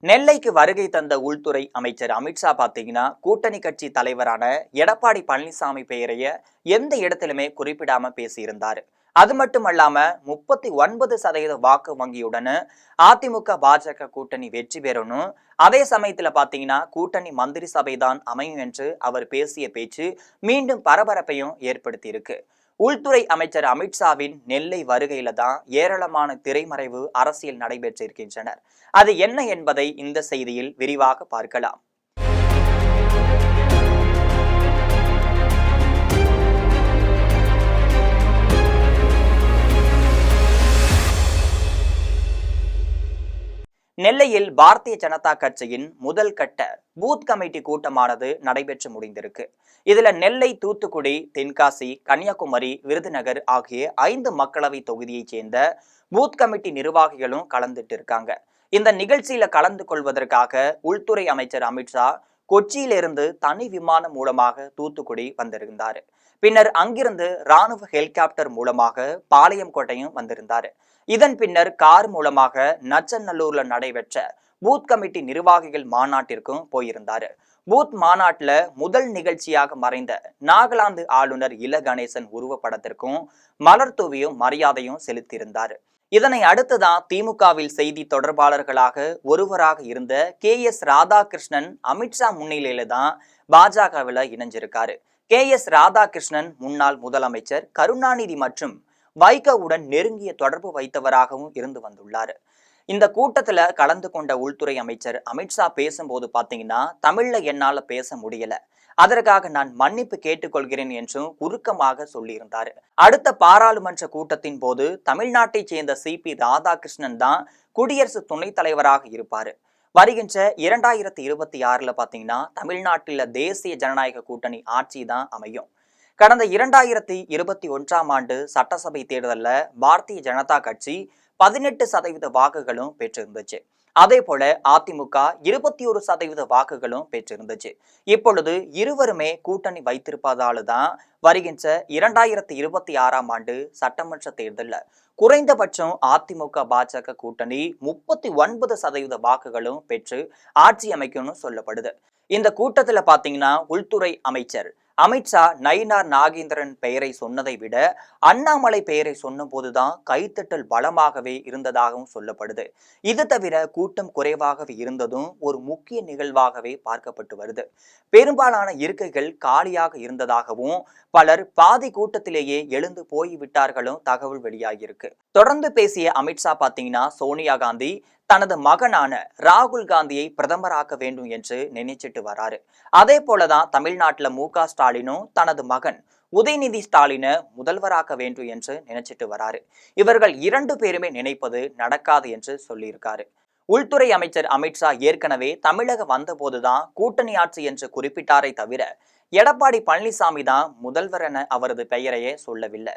நெல்லைக்கு வருகை தந்த உள்துறை அமைச்சர் அமித்ஷா பாத்தீங்கன்னா கூட்டணி கட்சி தலைவரான எடப்பாடி பழனிசாமி பெயரைய எந்த இடத்திலுமே குறிப்பிடாம பேசியிருந்தாரு. அது மட்டுமல்லாம 39% வாக்கு வங்கியுடன் அதிமுக பாஜக கூட்டணி வெற்றி பெறணும், அதே சமயத்துல பாத்தீங்கன்னா கூட்டணி மந்திரி சபைதான் அமையும் என்று அவர் பேசிய பேச்சு மீண்டும் பரபரப்பையும் ஏற்படுத்தி இருக்கு. உள்துறை அமைச்சர் அமித்ஷாவின் நெல்லை வருகையில தான் ஏராளமான திரைமறைவு அரசியல் நடைபெற்றிருக்கின்றனர். அது என்ன என்பதை இந்த செய்தியில் விரிவாக பார்க்கலாம். நெல்லையில் பாரதிய ஜனதா கட்சியின் முதல் கட்ட பூத் கமிட்டி கூட்டமானது நடைபெற்று முடிந்திருக்கு. இதுல நெல்லை, தூத்துக்குடி, தென்காசி, கன்னியாகுமரி, விருதுநகர் ஆகிய 5 மக்களவை தொகுதியைச் சேர்ந்த பூத் கமிட்டி நிர்வாகிகளும் கலந்துட்டு இருக்காங்க. இந்த நிகழ்ச்சியில கலந்து கொள்வதற்காக உள்துறை அமைச்சர் அமித்ஷா கொச்சியிலிருந்து தனி விமானம் மூலமாக தூத்துக்குடி வந்திருந்தாரு. பின்னர் அங்கிருந்து ராணுவ ஹெலிகாப்டர் மூலமாக பாளையங்கோட்டையும் வந்திருந்தாரு. இதன் பின்னர் கார் மூலமாக நச்சநல்லூர்ல நடைபெற்ற பூத் கமிட்டி நிர்வாகிகள் மாநாட்டிற்கும் போயிருந்தாரு. பூத் மாநாட்டுல முதல் நிகழ்ச்சியாக மறைந்த நாகாலாந்து ஆளுநர் இல கணேசன் உருவப்படத்திற்கும் மலர் தூவியும் மரியாதையும் செலுத்தியிருந்தாரு. இதனை அடுத்துதான் திமுகவில் செய்தி தொடர்பாளர்களாக ஒருவராக இருந்த KS ராதாகிருஷ்ணன் அமித்ஷா முன்னிலையில தான் பாஜகவில் இணைஞ்சிருக்காரு. KS ராதாகிருஷ்ணன் முன்னாள் முதலமைச்சர் கருணாநிதி மற்றும் வைகோவுடன் நெருங்கிய தொடர்பு வைத்தவராகவும் இருந்து வந்துள்ளார். இந்த கூட்டத்துல கலந்து கொண்ட உள்துறை அமைச்சர் அமித்ஷா பேசும்போது பாத்தீங்கன்னா தமிழ்ல என்னால பேச முடியல, அதற்காக நான் மன்னிப்பு கேட்டுக்கொள்கிறேன் என்றும் உருக்கமாக சொல்லியிருந்தாரு. அடுத்த பாராளுமன்ற கூட்டத்தின் போது தமிழ்நாட்டை சேர்ந்த CP ராதாகிருஷ்ணன் தான் குடியரசு துணைத் தலைவராக இருப்பாரு. வருகின்ற 2026 பாத்தீங்கன்னா தமிழ்நாட்டில தேசிய ஜனநாயக கூட்டணி ஆட்சி தான் அமையும். கடந்த 2021 சட்டசபை தேர்தலில் பாரதிய ஜனதா கட்சி 18% வாக்குகளும் பெற்றிருந்துச்சு. அதே போல அதிமுக 21% வாக்குகளும் பெற்றிருந்துச்சு. இப்பொழுது இருவருமே கூட்டணி வைத்திருப்பதால தான் வருகின்ற 2026 சட்டமன்ற தேர்தலில் குறைந்தபட்சம் அதிமுக பாஜக கூட்டணி 39% வாக்குகளும் பெற்று ஆட்சி அமைக்கும்னு சொல்லப்படுது. இந்த கூட்டத்துல பாத்தீங்கன்னா உள்துறை அமைச்சர் அமித்ஷா நயினார் நாகேந்திரன் பெயரை சொன்னதை விட அண்ணாமலை பெயரை சொன்ன போதுதான் கைத்தட்டல் பலமாகவே இருந்ததாகவும் சொல்லப்படுது. இது தவிர கூட்டம் குறைவாகவே இருந்ததும் ஒரு முக்கிய நிகழ்வாகவே பார்க்கப்பட்டு வருது. பெரும்பாலான இருக்கைகள் காலியாக இருந்ததாகவும் பலர் பாதி கூட்டத்திலேயே எழுந்து போய்விட்டார்களும் தகவல் வெளியாகியிருக்கு. தொடர்ந்து பேசிய அமித்ஷா பாத்தீங்கன்னா சோனியா காந்தி தனது மகனான ராகுல் காந்தியை பிரதமராக்க வேண்டும் என்று நினைச்சிட்டு வராரு. அதே போலதான் தமிழ்நாட்டில் MK ஸ்டாலினும் தனது மகன் உதயநிதி ஸ்டாலினை முதல்வராக்க வேண்டும் என்று நினைச்சிட்டு வராரு. இவர்கள் 2 பேருமே நினைப்பது நடக்காது என்று சொல்லியிருக்காரு. உள்துறை அமைச்சர் அமித்ஷா ஏற்கனவே தமிழக வந்த போதுதான் கூட்டணி ஆட்சி என்று குறிப்பிட்டாரை தவிர எடப்பாடி பழனிசாமி தான் முதல்வர் என அவரது பெயரையே சொல்லவில்லை.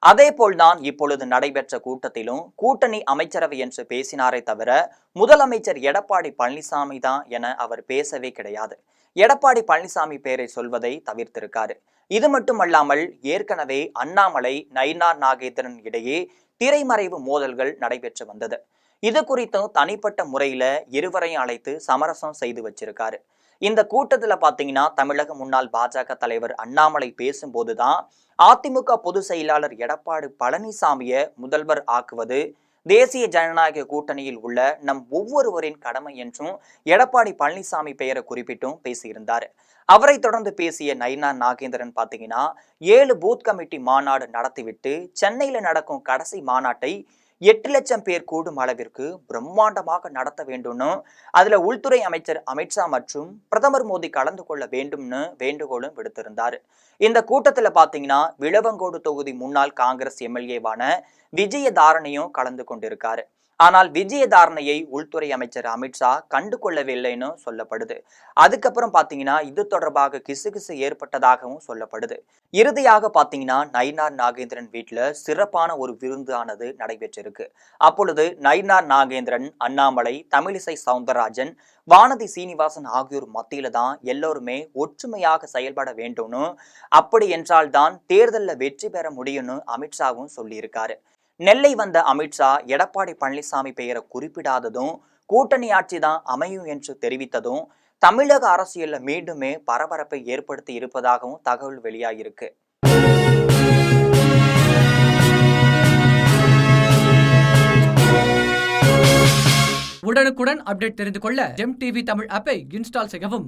அதே போல்தான் இப்பொழுது நடைபெற்ற கூட்டத்திலும் கூட்டணி அமைச்சரவை என்று பேசினாரே தவிர முதலமைச்சர் எடப்பாடி பழனிசாமி தான் என அவர் பேசவே கிடையாது. எடப்பாடி பழனிசாமி பெயரை சொல்வதை தவிர்த்திருக்காரு. இது மட்டுமல்லாமல் ஏற்கனவே அண்ணாமலை நயினார் நாகேந்திரன் இடையே திரைமறைவு மோதல்கள் நடைபெற்று வந்தது. இது குறித்தும் தனிப்பட்ட முறையில இருவரையும் அழைத்து சமரசம் செய்து வச்சிருக்காரு. இந்த கூட்டத்துல பாத்தீங்கன்னா தமிழக முன்னாள் பாஜக தலைவர் அண்ணாமலை பேசும்போதுதான் அதிமுக பொதுச் செயலாளர் எடப்பாடி பழனிசாமியை முதல்வர் ஆக்குவது தேசிய ஜனநாயக கூட்டணியில் உள்ள நம் ஒவ்வொருவரின் கடமை என்றும் எடப்பாடி பழனிசாமி பெயரை குறிப்பிட்டும் பேசியிருந்தாரு. அவரை தொடர்ந்து பேசிய நயினார் நாகேந்திரன் பாத்தீங்கன்னா 7 பூத் கமிட்டி மாநாடு நடத்திவிட்டு சென்னையில நடக்கும் கடைசி மாநாட்டை 8 லட்சம் பேர் கூடும் அளவிற்கு பிரம்மாண்டமாக நடத்த வேண்டும்னு, அதுல உள்துறை அமைச்சர் அமித்ஷா மற்றும் பிரதமர் மோடி கலந்து கொள்ள வேண்டும்னு வேண்டுகோளும் விடுத்திருந்தாரு. இந்த கூட்டத்துல பாத்தீங்கன்னா விளவங்கோடு தொகுதி முன்னாள் காங்கிரஸ் MLA-வான விஜயதாரணையும் கலந்து கொண்டிருக்காரு. ஆனால் விஜயதாரணையை உள்துறை அமைச்சர் அமித்ஷா கண்டு கொள்ளவில்லைன்னு சொல்லப்படுது. அதுக்கப்புறம் பாத்தீங்கன்னா இது தொடர்பாக கிசுகிசு ஏற்பட்டதாகவும் சொல்லப்படுது. இறுதியாக பாத்தீங்கன்னா நயினார் நாகேந்திரன் வீட்டுல சிறப்பான ஒரு விருந்தானது நடைபெற்றிருக்கு. அப்பொழுது நயினார் நாகேந்திரன், அண்ணாமலை, தமிழிசை சவுந்தரராஜன், வானதி சீனிவாசன் ஆகியோர் மத்தியில தான் எல்லோருமே ஒற்றுமையாக செயல்பட வேண்டும்னு, அப்படி என்றால் தான் தேர்தலில் வெற்றி பெற முடியும்னு அமித்ஷாவும் சொல்லியிருக்காரு. நெல்லை வந்த அமித்ஷா எடப்பாடி பழனிசாமி பெயரை குறிப்பிடாததும் கூட்டணி ஆட்சி தான் அமையும் என்று தெரிவித்ததும் தமிழக அரசியல்ல மீண்டுமே பரபரப்பை ஏற்படுத்தி இருப்பதாகவும் தகவல் வெளியாகிருக்கு. உடனுக்குடன் அப்டேட் தெரிந்து கொள்ள ஜெம் டிவி தமிழ் ஆப்பை இன்ஸ்டால் செய்யவும்.